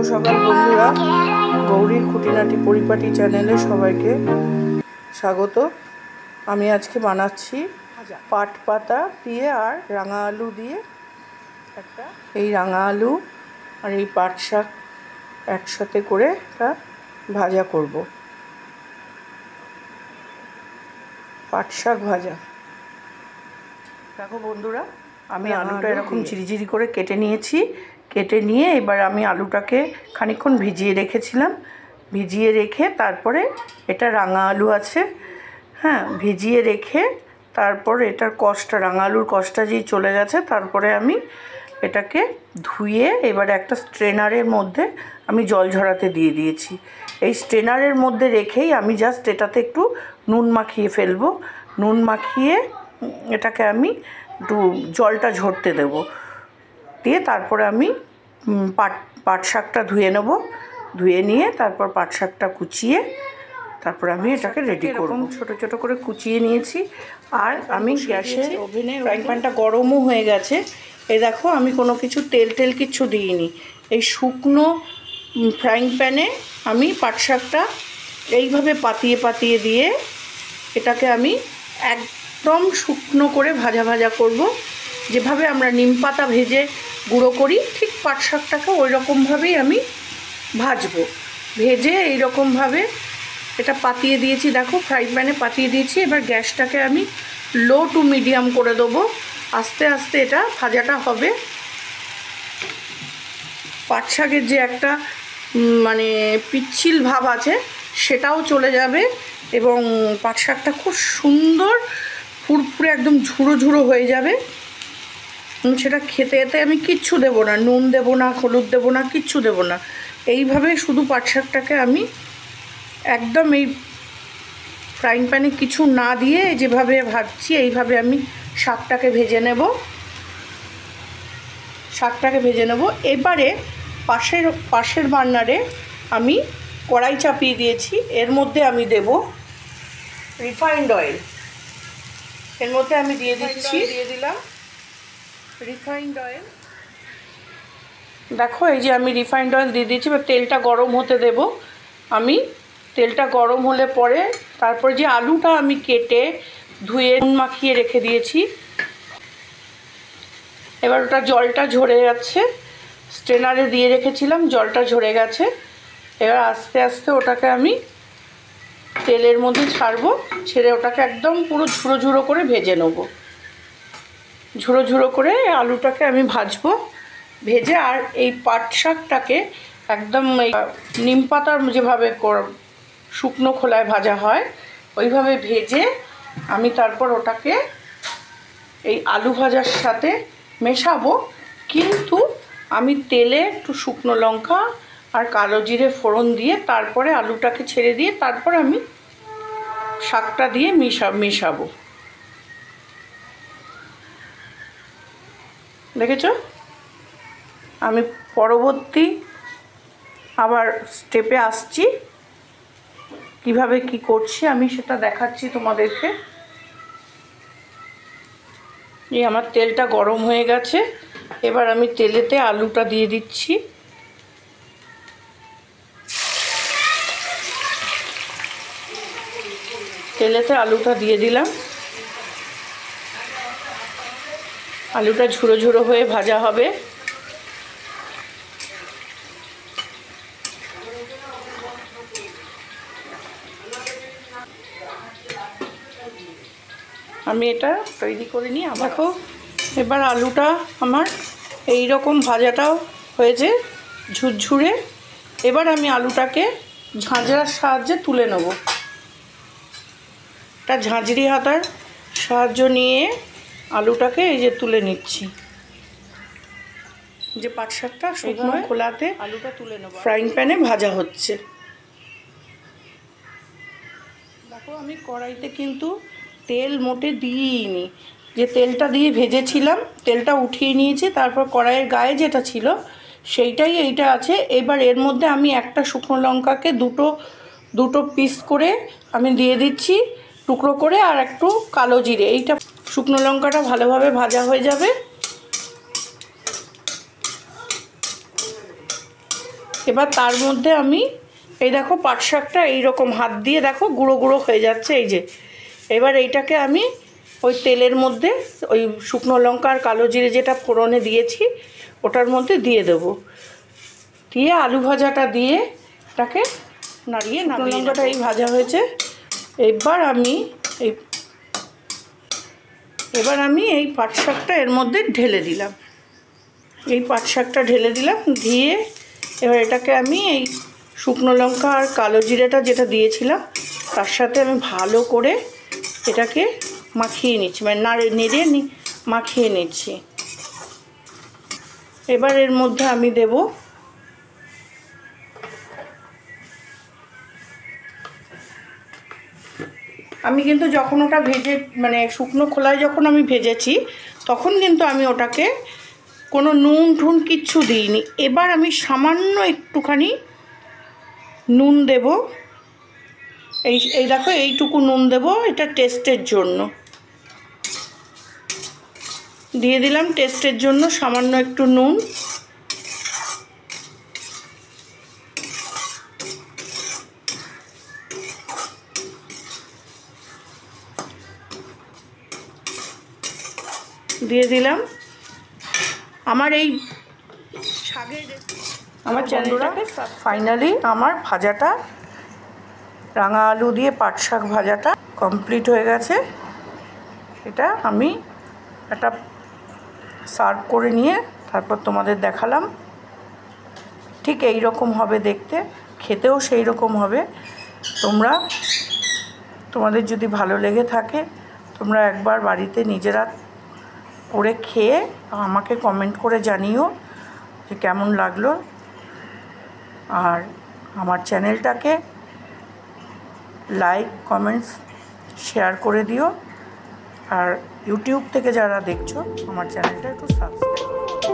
সকাল বন্ধুরা, গৌরীর খুঁটিনাটি পরিপাটি চ্যানেলে সবাইকে স্বাগত। আমি আজকে বানাচ্ছি পাট পাতা দিয়ে আর রাঙা আলু দিয়ে এই রাঙা আলু আর এই পাট শাক একসাথে করে একটা ভাজা করব। পাট শাক ভাজা। দেখো বন্ধুরা, আমি আলুটা এরকম ঝিরিঝিরি করে কেটে নিয়েছি। কেটে নিয়ে এবার আমি আলুটাকে খানিকক্ষণ ভিজিয়ে রেখেছিলাম। ভিজিয়ে রেখে তারপরে এটা রাঙা আলু আছে, হ্যাঁ, ভিজিয়ে রেখে তারপর এটার কষটা, রাঙা আলুর কষটা যেই চলে গেছে, তারপরে আমি এটাকে ধুয়ে এবারে একটা স্ট্রেনারের মধ্যে আমি জল ঝরাতে দিয়ে দিয়েছি। এই স্ট্রেনারের মধ্যে রেখেই আমি জাস্ট এটাতে একটু নুন মাখিয়ে ফেলবো। নুন মাখিয়ে এটাকে আমি একটু জলটা ঝরতে দেবো, দিয়ে তারপরে আমি পাট শাকটা ধুয়ে নেব। ধুয়ে নিয়ে তারপর পাট শাকটা কুচিয়ে তারপর আমি এটাকে রেডি করব। ছোটো ছোটো করে কুচিয়ে নিয়েছি। আর আমি গ্যাসে ওভেনে ফ্রাইং প্যানটা গরমও হয়ে গেছে। এই দেখো, আমি কোনো কিছু তেল কিচ্ছু দিইনি। এই শুকনো ফ্রাইং প্যানে আমি পাট শাকটা এইভাবে পাতিয়ে দিয়ে এটাকে আমি একদম শুকনো করে ভাজা করব। যেভাবে আমরা নিম পাতা ভেজে গুঁড়ো করি, ঠিক পাট শাকটাকে ওই রকমভাবেই আমি ভাজবো। ভেজে এইরকমভাবে এটা পাতিয়ে দিয়েছি, দেখো ফ্রাই প্যানে পাতিয়ে দিয়েছি। এবার গ্যাসটাকে আমি লো টু মিডিয়াম করে দেবো। আস্তে আস্তে এটা ভাজাটা হবে। পাট শাকের যে একটা মানে পিচ্ছিল ভাব আছে সেটাও চলে যাবে এবং পাট শাকটা খুব সুন্দর ফুরফুরে একদম ঝুড়ো হয়ে যাবে। সেটা খেতে আমি কিচ্ছু দেবো না, নুন দেবো না, হলুদ দেবো না, কিচ্ছু দেবো না। এইভাবে শুধু পাট শাকটাকে আমি একদম এই ফ্রাইং প্যানে কিছু না দিয়ে যেভাবে ভাজছি এইভাবে আমি শাকটাকে ভেজে নেব। এবারে পাশের বার্নারে আমি কড়াই চাপিয়ে দিয়েছি। এর মধ্যে আমি দেব রিফাইন্ড অয়েল। এর মধ্যে আমি দিয়ে দিলাম রিফাইন্ড অয়েল। দেখো, এই যে আমি রিফাইন্ড অয়েল দিয়ে দিয়েছি। এবার তেলটা গরম হতে দেব। আমি তেলটা গরম হলে পরে তারপর যে আলুটা আমি কেটে ধুয়ে নুন মাখিয়ে রেখে দিয়েছি, এবার ওটা জলটা ঝরে যাচ্ছে। স্ট্রেনারে দিয়ে রেখেছিলাম, জলটা ঝরে গেছে। এবার আস্তে আস্তে ওটাকে আমি তেলের মধ্যে ছাড়বো। ছেড়ে ওটাকে একদম পুরো ঝুড়ো করে ভেজে নেবো। ঝুড়ো করে আলুটাকে আমি ভাজবো। ভেজে আর এই পাট শাকটাকে একদম এই নিম পাতার যেভাবে শুকনো খোলায় ভাজা হয় ওইভাবে ভেজে আমি তারপর ওটাকে এই আলু ভাজার সাথে মেশাবো। কিন্তু আমি তেলে একটু শুকনো লঙ্কা আর কালো জিরে ফোড়ন দিয়ে তারপরে আলুটাকে ছেড়ে দিয়ে তারপর আমি শাকটা দিয়ে মেশাবো। দেখেছো, আমি পরবর্তী আবার স্টেপে আসছি, কিভাবে কি করছি আমি সেটা দেখাচ্ছি তোমাদেরকে। এই আমার তেলটা গরম হয়ে গেছে। এবার আমি তেলেতে আলুটা দিয়ে দিচ্ছি। তেলেতে আলুটা দিয়ে দিলাম। আলুটা ঝুড়ো হয়ে ভাজা হবে। আমি এটা তৈরি করে নিই। দেখো, এবার আলুটা আমার এই রকম ভাজাটাও হয়েছে ঝুরঝুরে। এবার আমি আলুটাকে ঝাঁঝরার সাহায্যে তুলে নেব। একটা ঝাঁঝরি হাতার সাহায্য নিয়ে আলুটাকে এই যে তুলে নিচ্ছি। যে পাট শাকটা শুকনো খোলাতে আলুটা তুলে নেব, ফ্রাইং প্যানে ভাজা হচ্ছে। দেখো, আমি কড়াইতে কিন্তু তেল মোটে দিইনি। যে তেলটা দিয়ে ভেজেছিলাম তেলটা উঠিয়ে নিয়েছি। তারপর কড়াইয়ের গায়ে যেটা ছিল সেইটাই এইটা আছে। এবার এর মধ্যে আমি একটা শুকনো লঙ্কাকে দুটো পিস করে আমি দিয়ে দিচ্ছি টুকরো করে, আর একটু কালো জিরে। এইটা শুকনো লঙ্কাটা ভালোভাবে ভাজা হয়ে যাবে। এবার তার মধ্যে আমি এই দেখো পাট শাকটা এইরকম হাত দিয়ে দেখো গুঁড়ো গুঁড়ো হয়ে যাচ্ছে, এই যে। এবার এইটাকে আমি ওই তেলের মধ্যে ওই শুকনো লঙ্কা আর কালো জিরে যেটা ফোড়নে দিয়েছি ওটার মধ্যে দিয়ে দেবো, দিয়ে আলু ভাজাটা দিয়ে এটাকে নাড়িয়ে শুকনো লঙ্কাটা এই ভাজা হয়েছে। এবার আমি এই পাট শাকটা এর মধ্যে ঢেলে দিলাম, এই পাট শাকটা ঢেলে দিলাম, দিয়ে এবার এটাকে আমি এই শুকনো লঙ্কা আর কালো জিরেটা যেটা দিয়েছিলাম তার সাথে আমি ভালো করে এটাকে মাখিয়ে নিচ্ছি, মানে নেড়ে মাখিয়ে নিচ্ছি। এবার এর মধ্যে আমি দেব আমি কিন্তু যখন ওটা ভেজে মানে শুকনো খোলায় যখন আমি ভেজেছি তখন কিন্তু আমি ওটাকে কোনো নুন ঠুন কিচ্ছু দিইনি। এবার আমি সামান্য একটুখানি নুন দেব, এই দেখো এইটুকু নুন দেব, এটা টেস্টের জন্য দিয়ে দিলাম, টেস্টের জন্য সামান্য একটু নুন। দিয়ে দিলাম। আমার এই শাকের আমার চ্যানেলটাকে ফাইনালি আমার ভাজাটা রাঙা আলু দিয়ে পাট শাক ভাজাটা কমপ্লিট হয়ে গেছে। এটা আমি একটা সার্ভ করে নিয়ে তারপর তোমাদের দেখালাম। ঠিক এই রকম হবে দেখতে, খেতেও সেই রকম হবে। তোমাদের যদি ভালো লেগে থাকে তোমরা একবার বাড়িতে নিজেরা করে খেয়ে আমাকে কমেন্ট করে জানিও যে কেমন লাগলো। আর আমার চ্যানেলটাকে লাইক কমেন্টস শেয়ার করে দিও। আর ইউটিউব থেকে যারা দেখছো আমার চ্যানেলটা একটু সাবস্ক্রাইব করো।